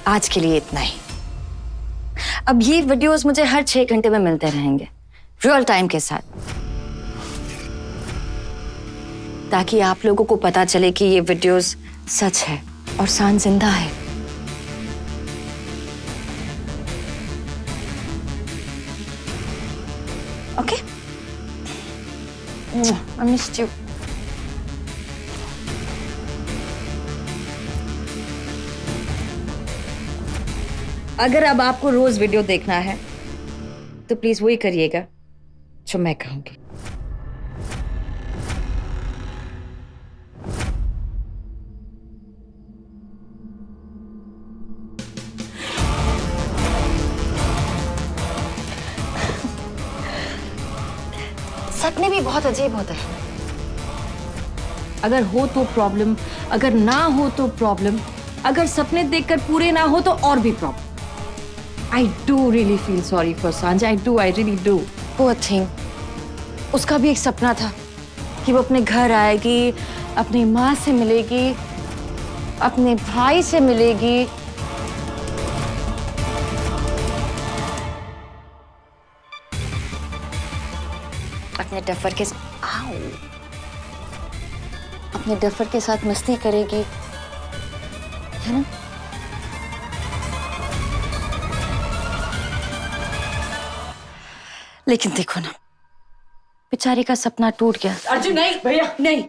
आज के लिए इतना ही। अब ये वीडियोस मुझे हर 6 घंटे में मिलते रहेंगे, रियल टाइम के साथ, ताकि आप लोगों को पता चले कि ये वीडियोस सच है और सान जिंदा है। ओके? I missed you. अगर अब आपको रोज वीडियो देखना है तो प्लीज वही करिएगा जो मैं कहूंगी। सपने भी बहुत अजीब होते हैं। अगर हो तो प्रॉब्लम, अगर ना हो तो प्रॉब्लम, अगर सपने देखकर पूरे ना हो तो और भी problem. I do really feel sorry for Sanjay. I really do. Poor thing. उसका भी एक सपना था कि वो अपने घर आएगी, अपनी माँ से मिलेगी, अपने भाई से मिलेगी। अपने डफर के अपने डफर के साथ मस्ती करेगी, है ना? लेकिन देखो ना, बेचारी का सपना टूट गया। अर्जुन नहीं भैया, नहीं।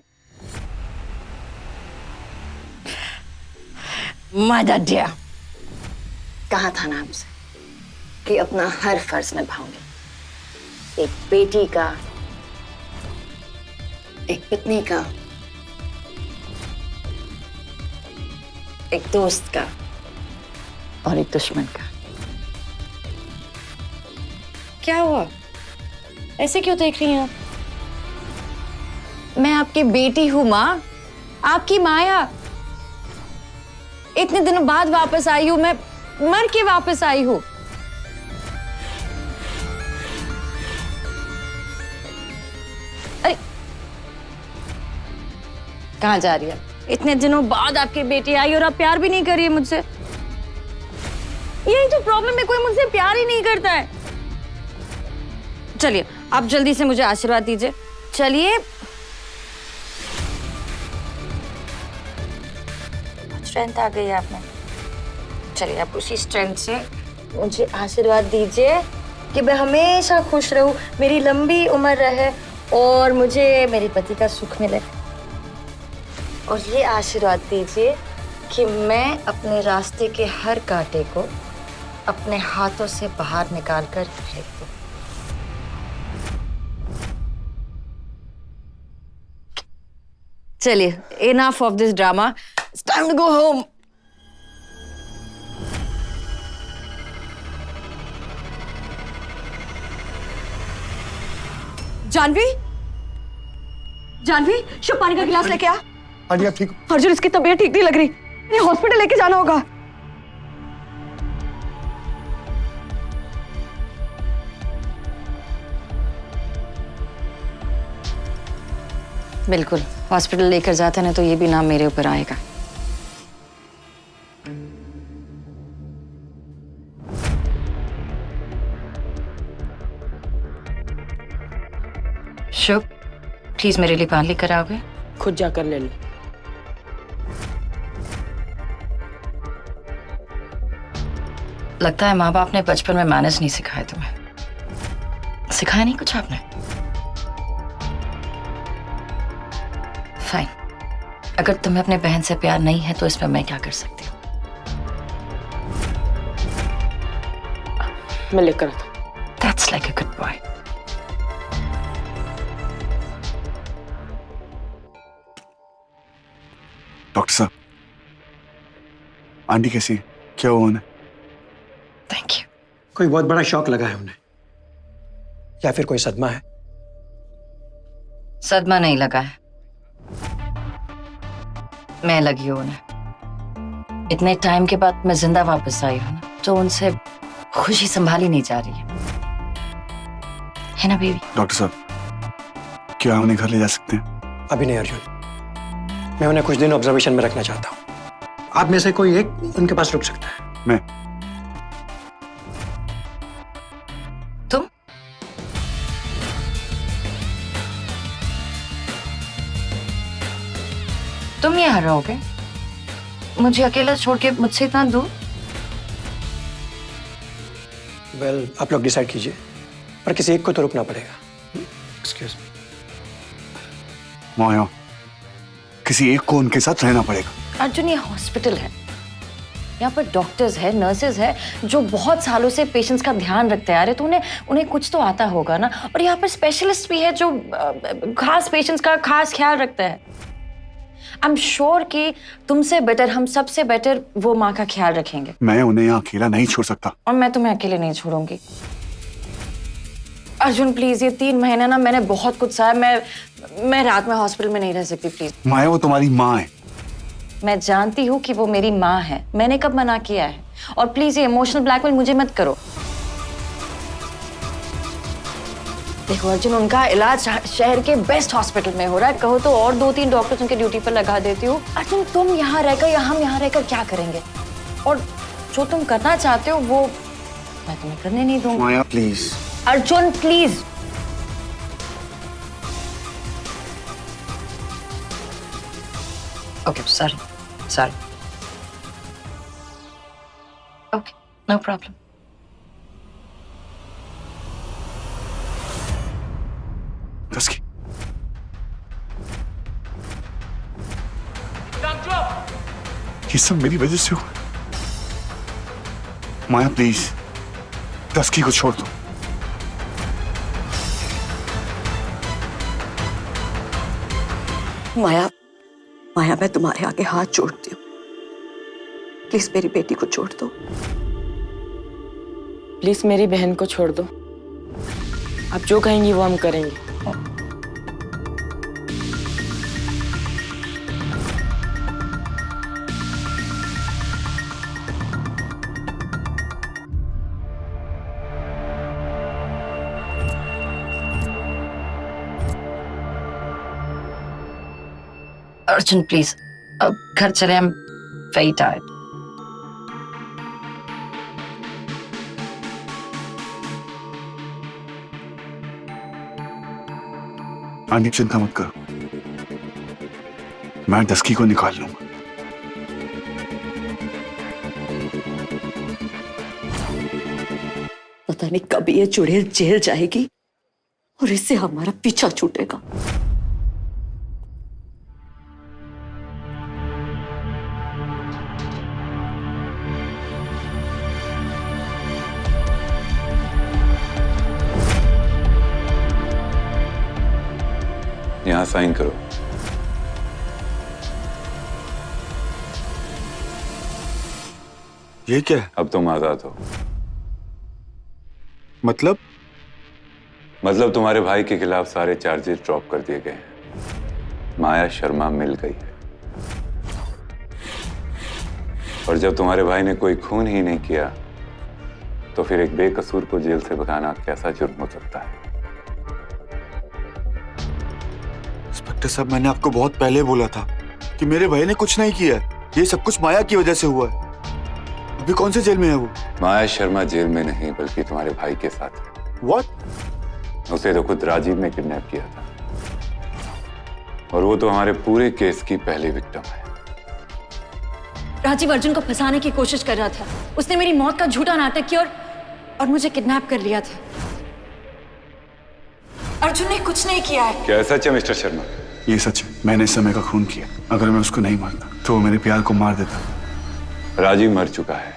मदद दिया। कहा था ना हमसे कि अपना हर फर्ज निभाऊंगी, एक बेटी का, एक पत्नी का, एक दोस्त का और एक दुश्मन का। क्या हुआ? ऐसे क्यों देख रही हैं आप? मैं आपकी बेटी हूं माँ, आपकी माया। इतने दिनों बाद वापस आई हूं, मैं मर के वापस आई हूं। अरे कहाँ जा रही है? इतने दिनों बाद आपकी बेटी आई और आप प्यार भी नहीं कर रही है मुझसे। यही तो प्रॉब्लम है, कोई मुझसे प्यार ही नहीं करता है। चलिए आप जल्दी से मुझे आशीर्वाद दीजिए। चलिए, स्ट्रेंथ आ गई है आप में। चलिए आप उसी स्ट्रेंथ से मुझे आशीर्वाद दीजिए कि मैं हमेशा खुश रहूं, मेरी लंबी उम्र रहे और मुझे मेरे पति का सुख मिले। और ये आशीर्वाद दीजिए कि मैं अपने रास्ते के हर कांटे को अपने हाथों से बाहर निकाल कर फेंक दूं। चलिए, enough of this drama. It's time to go home. Janvi, Janvi, शुभ पानी का गिलास लेके आ। हाँ जी, आप ठीक हो? अर्जुन, इसकी तबीयत ठीक नहीं लग रही, इन्हें हॉस्पिटल लेके जाना होगा। बिल्कुल, हॉस्पिटल लेकर जाते ना तो ये भी नाम मेरे ऊपर आएगा। शुभ, प्लीज मेरे लिए पानी लेकर आओगे? खुद जाकर ले लो। लगता है माँ बाप ने बचपन में मैनर्स नहीं सिखाए तुम्हें। सिखाया नहीं कुछ आपने? फाइन, अगर तुम्हें अपने बहन से प्यार नहीं है तो इसमें मैं क्या कर सकती हूँ? मैं लेकर आता हूँ। That's like a good boy. Doctor साहब, आंटी कैसी है? क्या हुआ उन्हें? Thank you. कोई बहुत बड़ा शॉक लगा है उन्हें, या फिर कोई सदमा है? सदमा नहीं लगा है, मैं लगी हूं उन्हें। इतने टाइम के बाद मैं जिंदा वापस आई हूं ना, तो उनसे खुशी संभाली नहीं जा रही है ना बेबी? डॉक्टर साहब, क्या उन्हें घर ले जा सकते हैं? अभी नहीं अर्जुन, मैं उन्हें कुछ दिन ऑब्जर्वेशन में रखना चाहता हूँ। आप में से कोई एक उनके पास रुक सकता है। मैं तुम तुम यहाँ रहोगे मुझे अकेला छोड़ के मुझसे इतना दूर? वेल, आप लोग डिसाइड कीजिए, पर किसी एक को तो रुकना पड़ेगा। Excuse me. माया, किसी एक को उनके साथ रहना पड़ेगा। अर्जुन, ये हॉस्पिटल है, यहाँ पर डॉक्टर्स है, नर्सेज है जो बहुत सालों से पेशेंट्स का ध्यान रखते आ रहे, तो उन्हें कुछ तो आता होगा ना। और यहाँ पर स्पेशलिस्ट भी है जो खास पेशेंट्स का खास ख्याल रखता है। आई एम श्योर कि तुमसे बेटर, हम सबसे बेटर वो माँ का ख्याल रखेंगे। मैं उन्हें यहाँ अकेला नहीं छोड़ सकता। और मैं तुम्हें अकेले नहीं छोड़ूंगी। अर्जुन प्लीज, ये 3 महीने ना मैंने बहुत कुछ सहा। मैं रात में हॉस्पिटल में नहीं रह सकती, प्लीज। माया, वो तुम्हारी माँ है। मैं जानती हूँ कि वो मेरी माँ है, मैंने कब मना किया है? और प्लीज ये इमोशनल ब्लैकमेल मुझे मत करो। देखो अर्जुन, उनका इलाज शहर के बेस्ट हॉस्पिटल में हो रहा है, कहो तो और 2-3 डॉक्टर्स उनके ड्यूटी पर लगा देती हूँ। अर्जुन, तुम यहाँ रहकर या हम यहाँ रहकर क्या करेंगे? और जो तुम करना चाहते हो वो मैं तुम्हें करने नहीं दूंगी। Maya please. Arjun please. Okay, sorry. Okay, no problem. दस्की, ये सब मेरी वजह से हुआ। माया प्लीज, दस्की को छोड़ दो। माया, मैं तुम्हारे आगे हाथ जोड़ती हूँ, प्लीज मेरी बेटी को छोड़ दो। प्लीज मेरी बहन को छोड़ दो। आप जो कहेंगी वो हम करेंगे। अर्जुन प्लीज, अब घर चले, I'm very tired. आंटी चिंता मत करो, मैं दस्की को निकाल लूंगा। पता नहीं कब ये चुड़ैल जेल जाएगी और इससे हमारा पीछा छूटेगा। यहां साइन करो। ये क्या है? अब तुम आजाद हो। मतलब तुम्हारे भाई के खिलाफ सारे चार्जेस ड्रॉप कर दिए गए हैं। माया शर्मा मिल गई है। और जब तुम्हारे भाई ने कोई खून ही नहीं किया तो फिर एक बेकसूर को जेल से भगाना कैसा जुर्म हो सकता है? इंस्पेक्टर साहब, मैंने आपको बहुत पहले बोला था कि मेरे भाई ने कुछ नहीं किया है। ये सब कुछ माया की वजह से हुआ है। अभी कौन से जेल में है वो? माया शर्मा जेल में नहीं बल्कि तुम्हारे भाई के साथ है। What? उसे तो खुद राजीव ने किडनैप किया था और वो तो हमारे पूरे केस की पहली विक्टिम है। राजीव अर्जुन को फंसाने की कोशिश कर रहा था। उसने मेरी मौत का झूठा नाटक किया और मुझे किडनैप कर लिया था। अर्जुन ने कुछ नहीं किया है। क्या सच है मिस्टर शर्मा? ये सच है, मैंने समय का खून किया। अगर मैं उसको नहीं मारता तो वो मेरे प्यार को मार देता। राजीव मर चुका है,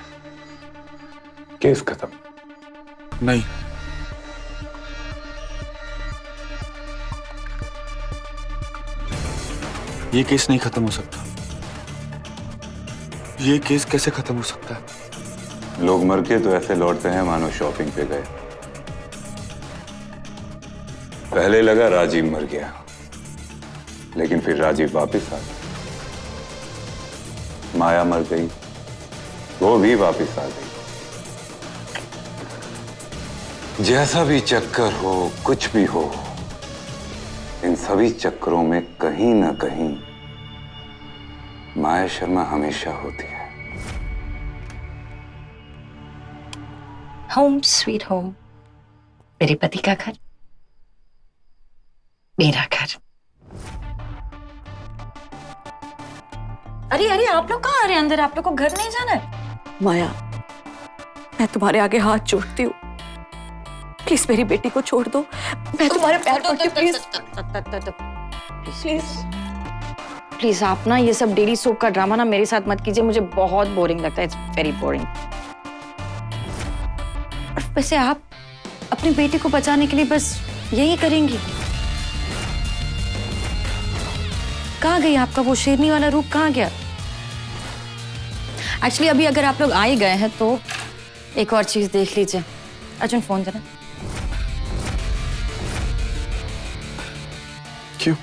केस खत्म। नहीं, ये केस नहीं खत्म हो सकता। ये केस कैसे खत्म हो सकता है? लोग मर के तो ऐसे लौटते हैं मानो शॉपिंग पे गए। पहले लगा राजीव मर गया, लेकिन फिर राजीव वापस आ गया। माया मर गई, वो भी वापस आ गई। जैसा भी चक्कर हो, कुछ भी हो, इन सभी चक्करों में कहीं ना कहीं माया शर्मा हमेशा होती है। होम स्वीट होम, मेरे पति का घर, मेरा घर। अरे अरे, आप लोग कहाँ आ रहे हैं अंदर? आप लोग को घर नहीं जाना है? माया, मैं तुम्हारे आगे हाथ जोड़ती हूँ, प्लीज मेरी बेटी को छोड़ दो। मैं तुम्हारे पैर पड़ती हूँ, प्लीज प्लीज प्लीज आप ना ये सब डेली सोप का ड्रामा ना मेरे साथ मत कीजिए, मुझे बहुत बोरिंग लगता है। It's very boring. और वैसे आप अपनी बेटी को बचाने के लिए बस यही करेंगी? कहाँ गई आपका वो शेरनी वाला रूप, कहाँ गया? एक्चुअली अभी अगर आप लोग आ ही गए हैं तो एक और चीज देख लीजिए। अर्जुन फोन देना। क्यों?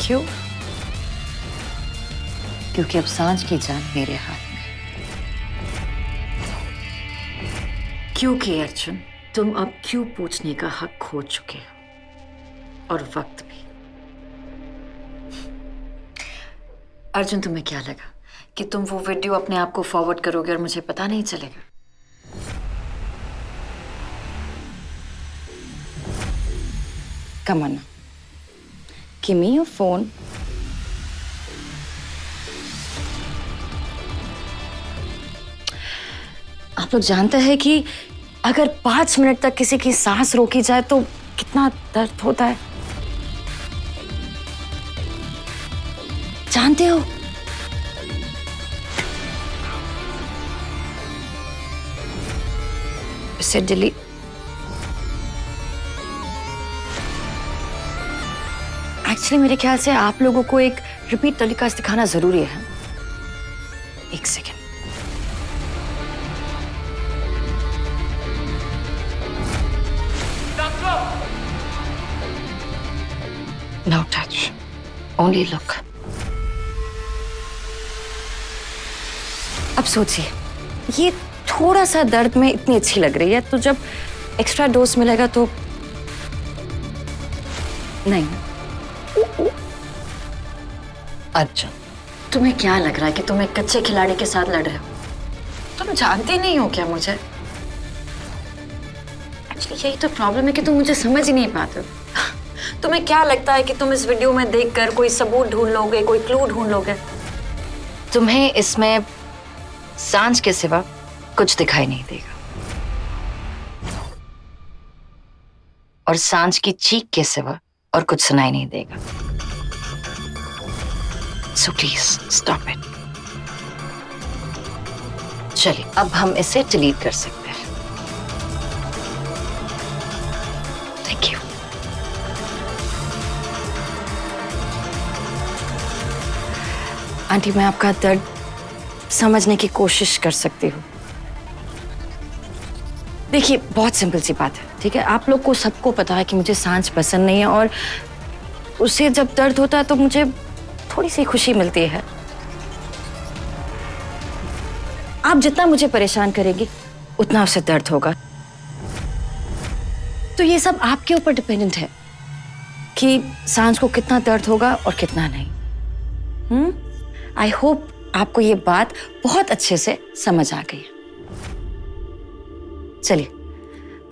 क्यों? क्योंकि अब सांझ की जान मेरे हाथ में। क्योंकि अर्जुन, तुम अब क्यों पूछने का हक खो चुके हो, और वक्त भी। अर्जुन, तुम्हें क्या लगा कि तुम वो वीडियो अपने आप को फॉरवर्ड करोगे और मुझे पता नहीं चलेगा? Come on, give me your phone. आप लोग जानते हैं कि अगर 5 मिनट तक किसी की सांस रोकी जाए तो कितना दर्द होता है? जानते हो? इसे डिलीट। एक्चुअली मेरे ख्याल से आप लोगों को एक रिपीट तरीका सिखाना जरूरी है। एक second. No touch, only look. अब सोचिए, ये थोड़ा सा दर्द में इतनी अच्छी लग रही है, तो जब एक्स्ट्रा डोज मिलेगा तो नहीं। अर्जुन, तुम्हें क्या लग रहा है कि तुम एक कच्चे खिलाड़ी के साथ लड़ रहे हो? तुम जानते नहीं हो क्या मुझे? एक्चुअली यही तो प्रॉब्लम है कि तुम मुझे समझ ही नहीं पाते हो। तुम्हें क्या लगता है कि तुम इस वीडियो में देखकर कोई सबूत ढूंढ लोगे, कोई क्लू ढूंढ लोगे? तुम्हें इसमें सांझ के सिवा कुछ दिखाई नहीं देगा, और सांझ की चीख के सिवा और कुछ सुनाई नहीं देगा। So please stop it. चलिए, अब हम इसे डिलीट कर सकते हैं। Thank you. आंटी, मैं आपका दर्द समझने की कोशिश कर सकती हूँ। देखिए, बहुत सिंपल सी बात है, ठीक है? आप लोग को सबको पता है कि मुझे सांझ पसंद नहीं है, और उसे जब दर्द होता है तो मुझे थोड़ी सी खुशी मिलती है। आप जितना मुझे परेशान करेंगी उतना उसे दर्द होगा। तो ये सब आपके ऊपर डिपेंडेंट है कि सांझ को कितना दर्द होगा और कितना नहीं। आई होप आपको ये बात बहुत अच्छे से समझ आ गई। चलिए,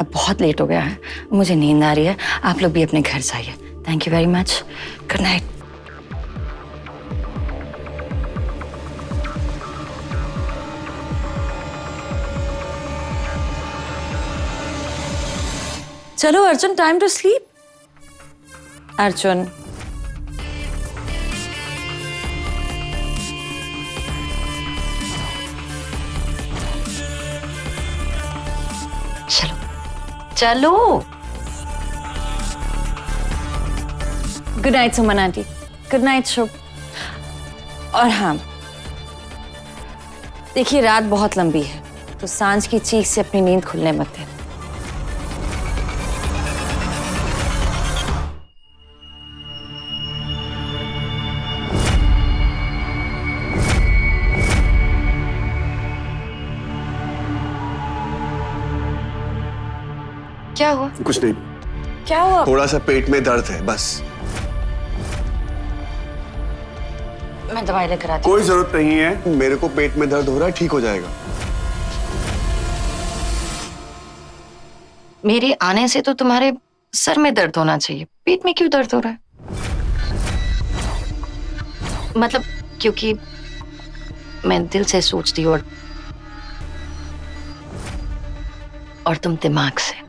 अब बहुत लेट हो गया है, मुझे नींद आ रही है। आप लोग भी अपने घर जाइए। Thank you very much. Good night. चलो Arjun, time to sleep. Arjun, चलो चलो। Good night Suman aunty. Good night Shubh. और हाँ, देखिए, रात बहुत लंबी है, तो सांझ की चीख से अपनी नींद खुलने मत देना। क्या हुआ? कुछ नहीं, क्या हुआ? थोड़ा सा पेट में दर्द है बस। मैं दवाई लेकर आती कोई जरूरत नहीं है, मेरे को पेट में दर्द हो रहा है, ठीक हो जाएगा। मेरे आने से तो तुम्हारे सर में दर्द होना चाहिए, पेट में क्यों दर्द हो रहा है? मतलब क्योंकि मैं दिल से सोचती हूँ और तुम दिमाग से।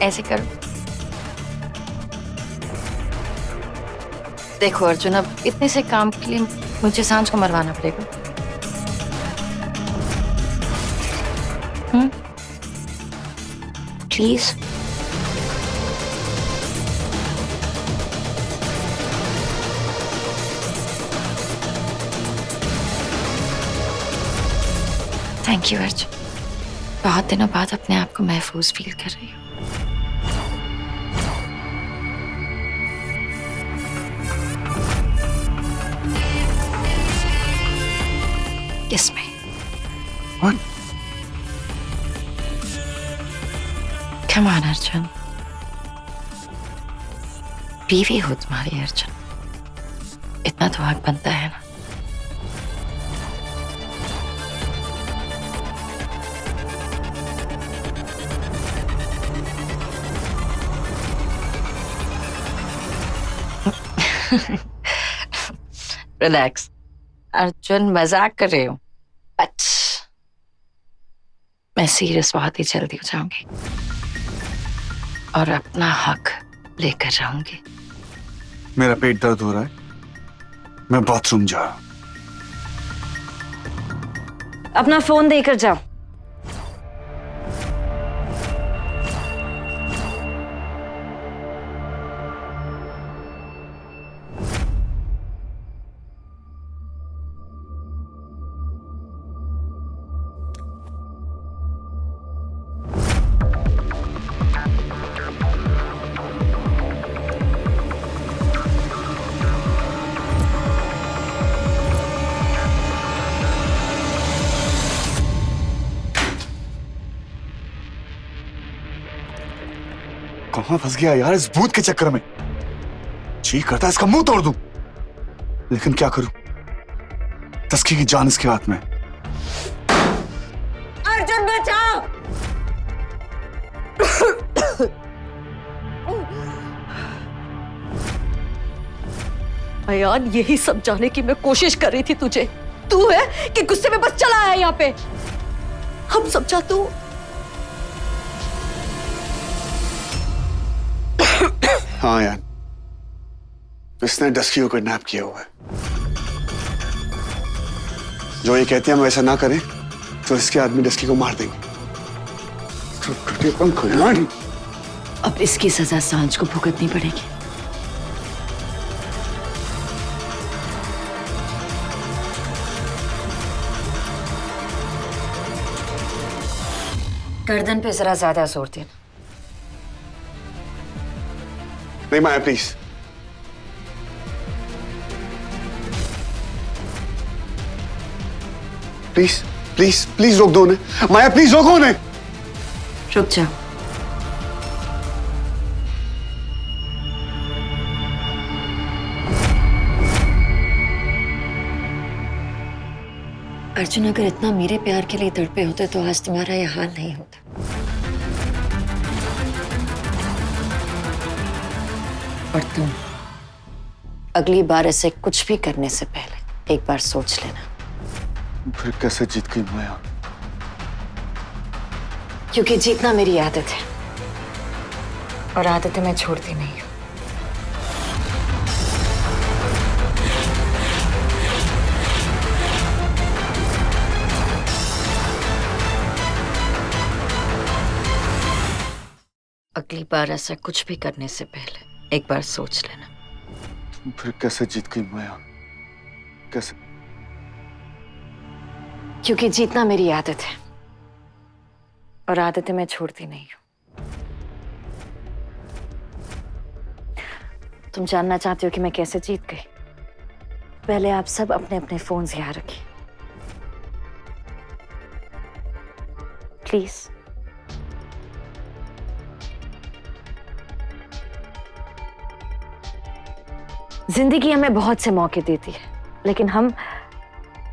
ऐसे करो। देखो अर्जुन, अब इतने से काम के लिए मुझे सांझ को मरवाना पड़ेगा। प्लीज। थैंक यू अर्जुन, बहुत दिनों बाद अपने आप को महफूज फील कर रही हूँ। किसमें? What? Come on अर्जुन, बीवी हो तुम्हारी अर्जुन, इतना तो हक बनता है ना। रिलैक्स अर्जुन, मजाक कर रही हूँ। अच्छा, मैं सीरियस बहुत ही जल्दी हो जाऊंगी और अपना हक लेकर रहूंगी। मेरा पेट दर्द हो रहा है, मैं बाथरूम जा रहा हूं। अपना फोन देकर जाओ। कहां फंस गया यार इस भूत के चक्कर में। जी करता है इसका मुंह तोड़ दूं, लेकिन क्या करूं, तस्की की जान इसके हाथ में। अर्जुन बचाओ। अयान, यही समझाने की मैं कोशिश कर रही थी तुझे। तू है कि गुस्से में बस चला आया यहाँ पे। हम समझा तू। हाँ यार, इसने डस्की को किडनैप किया हुआ है। जो ये कहते हैं हम वैसा ना करें तो इसके आदमी डस्की को मार देंगे। अब इसकी सजा सांझ को भुगतनी पड़ेगी। गर्दन पे जरा ज्यादा जोर देना। नहीं माया, प्लीज। प्लीज प्लीज प्लीज रोक दो उन्हें। माया प्लीज रोको उन्हें। रुक जाओ। अर्जुन, अगर इतना मेरे प्यार के लिए तड़पे होते तो आज तुम्हारा यह हाल नहीं होता। और तुम अगली बार ऐसे कुछ भी करने से पहले एक बार सोच लेना। फिर कैसे जीत गई माया? क्योंकि जीतना मेरी आदत है और आदतें मैं छोड़ती नहीं हूं। अगली बार ऐसा कुछ भी करने से पहले एक बार सोच लेना। फिर कैसे जीत गई माया? कैसे? क्योंकि जीतना मेरी आदत है और आदतें मैं छोड़ती नहीं हूं। तुम जानना चाहते हो कि मैं कैसे जीत गई? पहले आप सब अपने अपने फोन यहाँ रखिए प्लीज। जिंदगी हमें बहुत से मौके देती है, लेकिन हम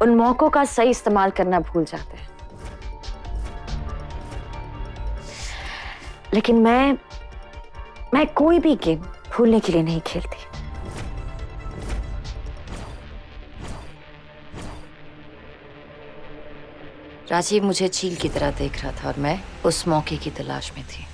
उन मौकों का सही इस्तेमाल करना भूल जाते हैं। लेकिन मैं कोई भी गेम भूलने के लिए नहीं खेलती। राजीव मुझे चील की तरह देख रहा था और मैं उस मौके की तलाश में थी।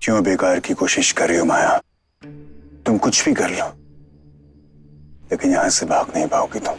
क्यों बेकार की कोशिश कर रही हो माया? तुम कुछ भी कर लो, लेकिन यहां से भाग नहीं पाओगी तुम।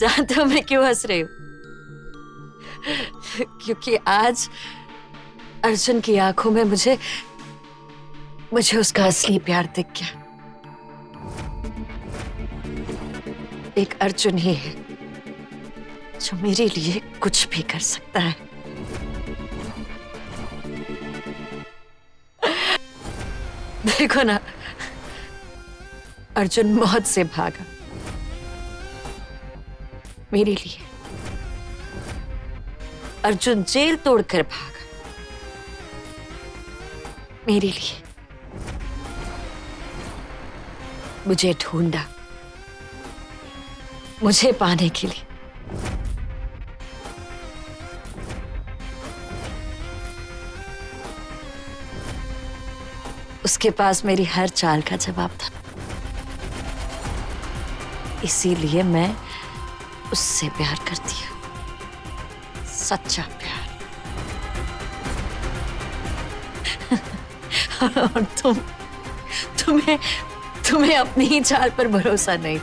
जानते हो मैं क्यों हंस रही हूँ? क्योंकि आज अर्जुन की आंखों में मुझे उसका असली प्यार दिख गया। एक अर्जुन ही है जो मेरे लिए कुछ भी कर सकता है। देखो ना, अर्जुन मौत से भागा मेरे लिए। अर्जुन जेल तोड़कर भागा मेरे लिए। मुझे ढूंढा मुझे पाने के लिए। उसके पास मेरी हर चाल का जवाब था, इसीलिए मैं उससे प्यार करती हूँ, सच्चा प्यार। और तुम्हें अपनी ही चाल पर भरोसा नहीं।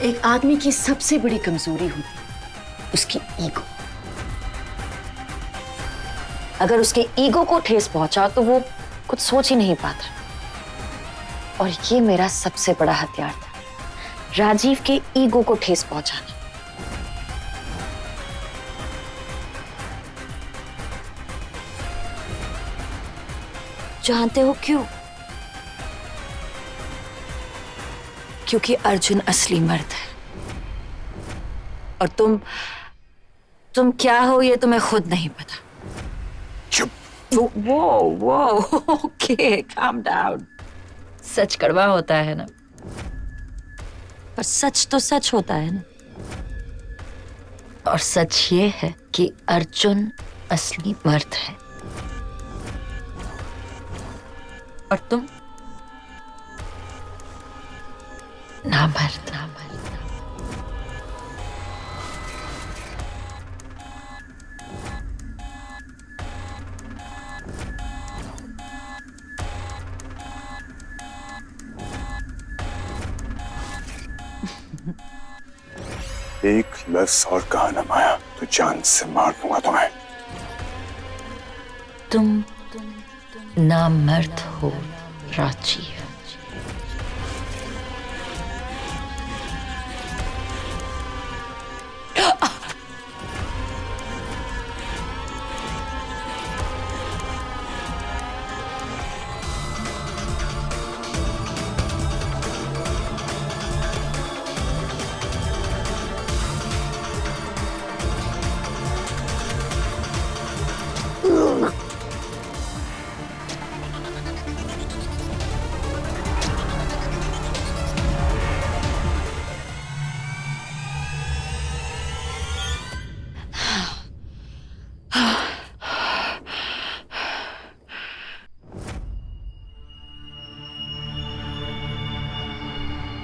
एक आदमी की सबसे बड़ी कमजोरी होती है उसकी ईगो। अगर उसके ईगो को ठेस पहुंचा तो वो कुछ सोच ही नहीं पाता। और ये मेरा सबसे बड़ा हथियार था, राजीव के ईगो को ठेस पहुंचाना। जानते हो क्यों? क्योंकि अर्जुन असली मर्द है और तुम क्या हो ये तुम्हें खुद नहीं पता। चुप। वो ओके, काम डाउन। सच कड़वा होता है ना, पर सच तो सच होता है ना। और सच ये है कि अर्जुन असली मर्द है और तुम नामर्द। एक लफ्ज और कहा ना माया तो जान से मार दूंगा तुम्हें। तुम नामर्द हो राजीव।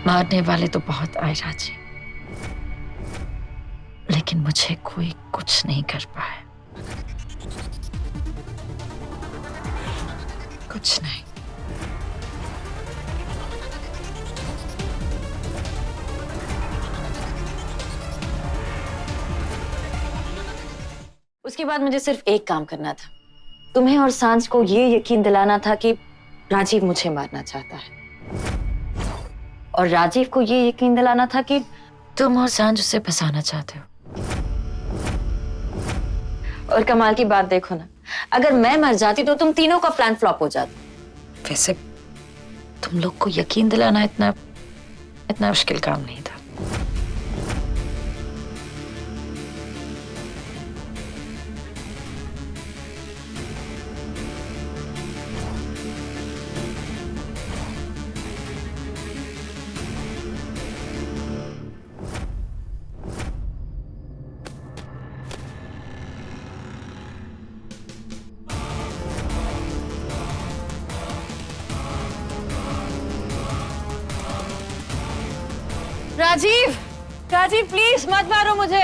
मारने वाले तो बहुत आए राजी, लेकिन मुझे कोई कुछ नहीं कर पाया। कुछ नहीं। उसके बाद मुझे सिर्फ एक काम करना था, तुम्हें और सांझ को ये यकीन दिलाना था कि राजीव मुझे मारना चाहता है, और राजीव को ये यकीन दिलाना था कि तुम और सांझ उसे फंसाना चाहते हो। और कमाल की बात देखो ना, अगर मैं मर जाती तो तुम तीनों का प्लान फ्लॉप हो जाता। वैसे तुम लोग को यकीन दिलाना इतना मुश्किल काम नहीं था। राजीव, राजीव प्लीज मत मारो मुझे।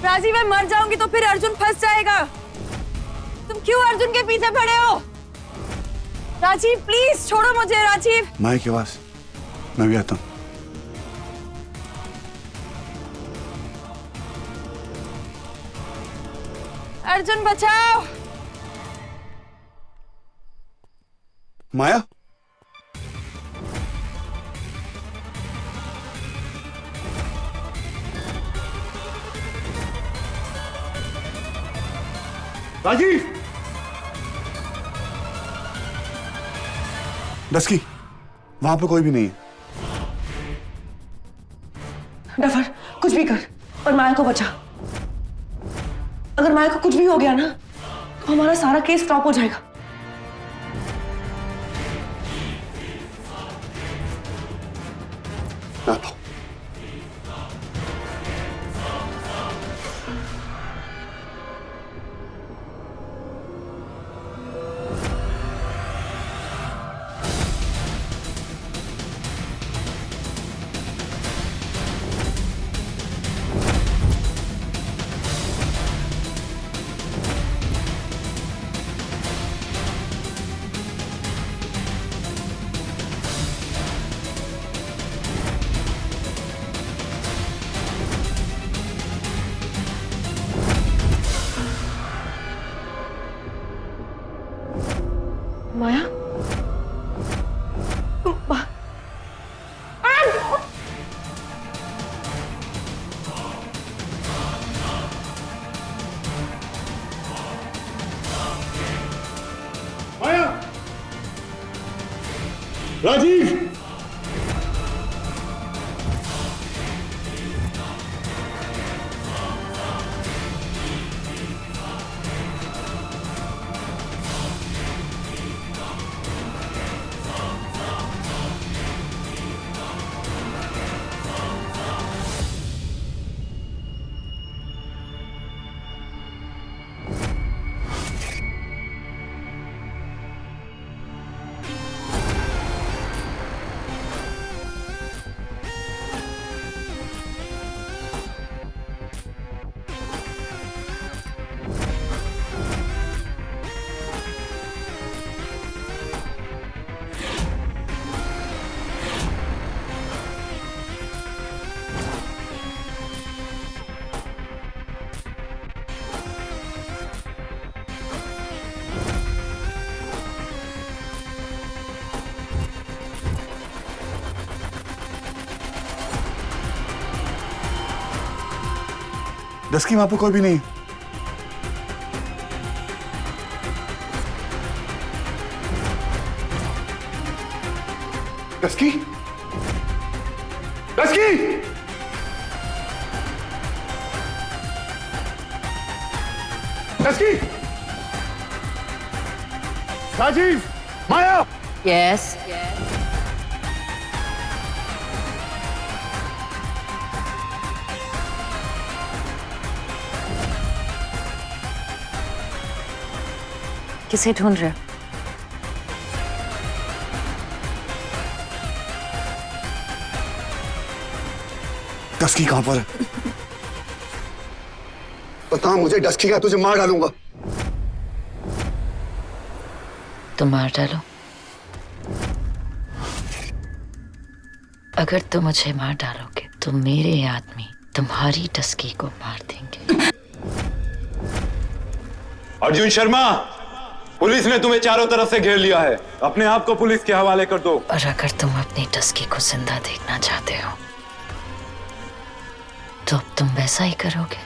राजीव मैं मर जाऊंगी तो फिर अर्जुन फंस जाएगा। तुम क्यों अर्जुन के पीछे पड़े हो? राजीव प्लीज छोड़ो मुझे। राजीव, माया के पास मैं भी आता हूँ। अर्जुन बचाओ। माया, राजीव, डस्की, वहां पे कोई भी नहीं है। डफर कुछ भी कर और माया को बचा। अगर माया को कुछ भी हो गया ना तो हमारा सारा केस फ्लॉप हो जाएगा। आता हूं। माया, माया, राजीव, डस्की वहां पर कोई भी नहीं। डस्की, डस्की, डस्की, राजीव, माया। यस किसे ढूंढ रहे हो? डस्की कहां पर है? बता मुझे, डस्की का तुझे मार डालूंगा। तुम मार डालो। अगर तुम मुझे मार डालोगे तो मेरे आदमी तुम्हारी डस्की को मार देंगे। अर्जुन शर्मा, पुलिस ने तुम्हें चारों तरफ से घेर लिया है। अपने आप को पुलिस के हवाले कर दो। और अगर तुम अपनी डस्की को जिंदा देखना चाहते हो तो अब तुम वैसा ही करोगे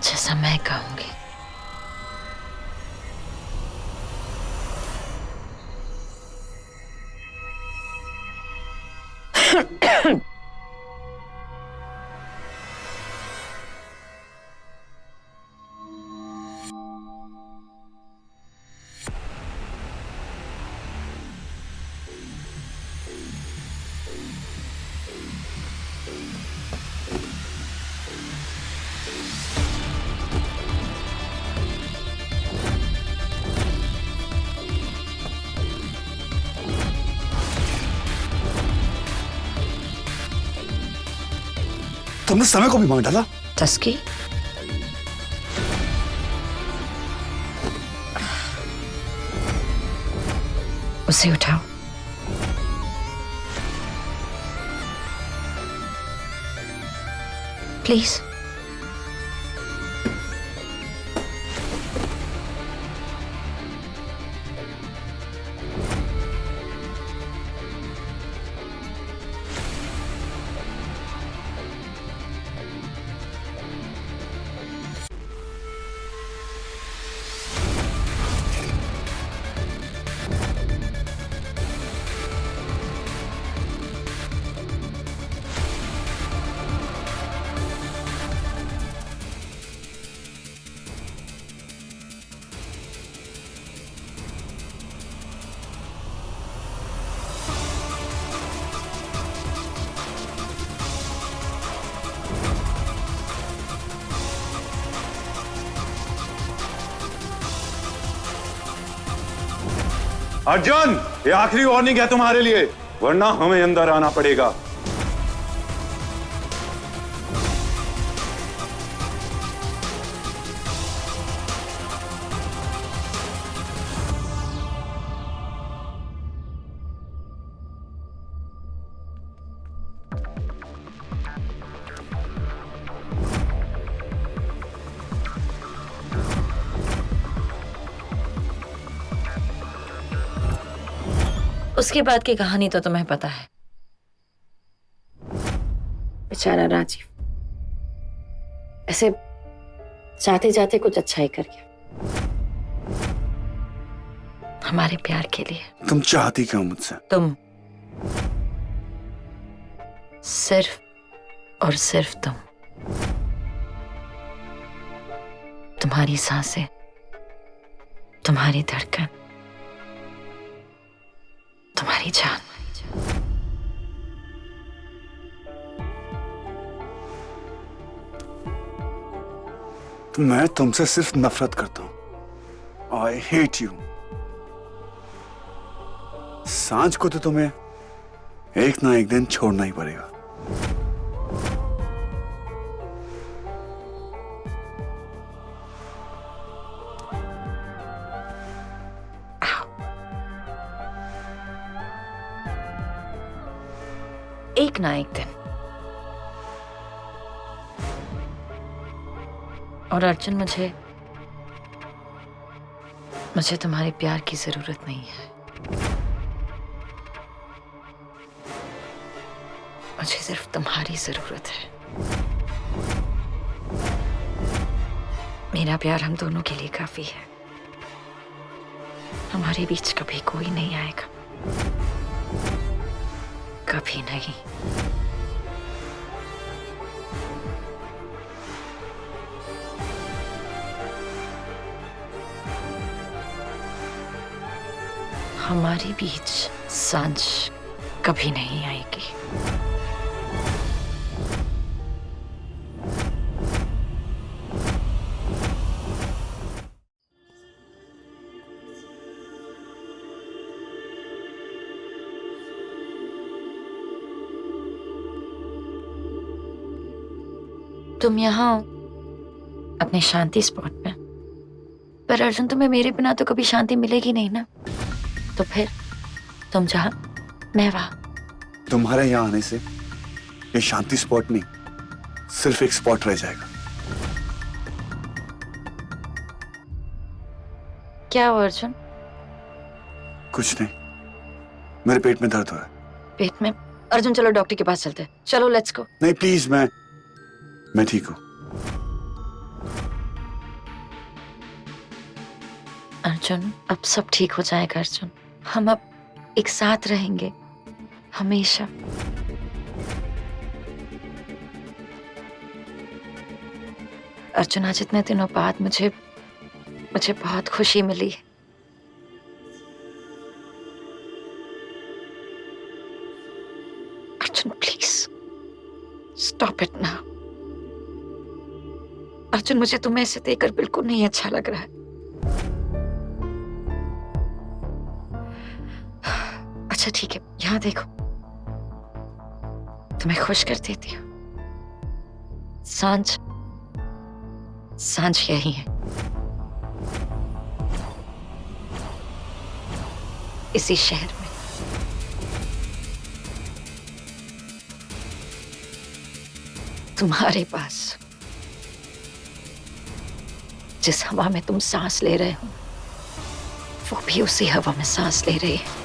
जैसा मैं कहूंगी। तुमने समय को भी मार डाला। डस्की, उसे उठाओ। प्लीज। अर्जुन, ये आखिरी वार्निंग है तुम्हारे लिए, वरना हमें अंदर आना पड़ेगा। उसके बाद की कहानी तो तुम्हें पता है। बेचारा राजीव ऐसे जाते जाते कुछ अच्छा ही कर गया हमारे प्यार के लिए। तुम चाहती क्यों मुझसे? तुम, सिर्फ और सिर्फ तुम। तुम्हारी सांसें, तुम्हारी धड़कन, तुम्हारी जान। तो मैं तुमसे सिर्फ नफरत करता हूं। I hate you. सांझ को तो तुम्हें एक ना एक दिन छोड़ना ही पड़ेगा। एक ना एक दिन। और अर्जुन, मुझे तुम्हारे प्यार की जरूरत नहीं है। मुझे सिर्फ तुम्हारी जरूरत है। मेरा प्यार हम दोनों के लिए काफी है। हमारे बीच कभी कोई नहीं आएगा, कभी नहीं। हमारे बीच सांझ कभी नहीं आएगी। तुम यहाँ हो अपने शांति स्पॉट पे, पर अर्जुन तुम्हें मेरे बिना तो कभी शांति मिलेगी नहीं ना। तो फिर तुम जहाँ मैं वहाँ। तुम्हारे यहाँ आने से ये शांति स्पॉट नहीं, सिर्फ एक स्पॉट रह जाएगा। क्या हो अर्जुन? कुछ नहीं, मेरे पेट में दर्द हो रहा है। पेट में? अर्जुन चलो डॉक्टर के पास चलते हैं। चलो लेट्स गो। नहीं प्लीज, मैं ठीक हूं। अर्जुन अब सब ठीक हो जाएगा अर्जुन। हम अब एक साथ रहेंगे हमेशा। अर्जुन आज इतने दिनों बाद मुझे बहुत खुशी मिली है। Arjun please stop it now. Arjun मुझे तुम्हें ऐसे देखकर बिल्कुल नहीं अच्छा लग रहा है। अच्छा ठीक है, यहाँ देखो, तुम्हें खुश कर देती हूँ। सांझ यही है, इसी शहर में। तुम्हारे पास जिस हवा में तुम सांस ले रहे हो, वो भी उसी हवा में सांस ले रही है।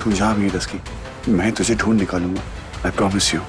तू जा भी दस की, मैं तुझे ढूंढ निकालूंगा। I promise you.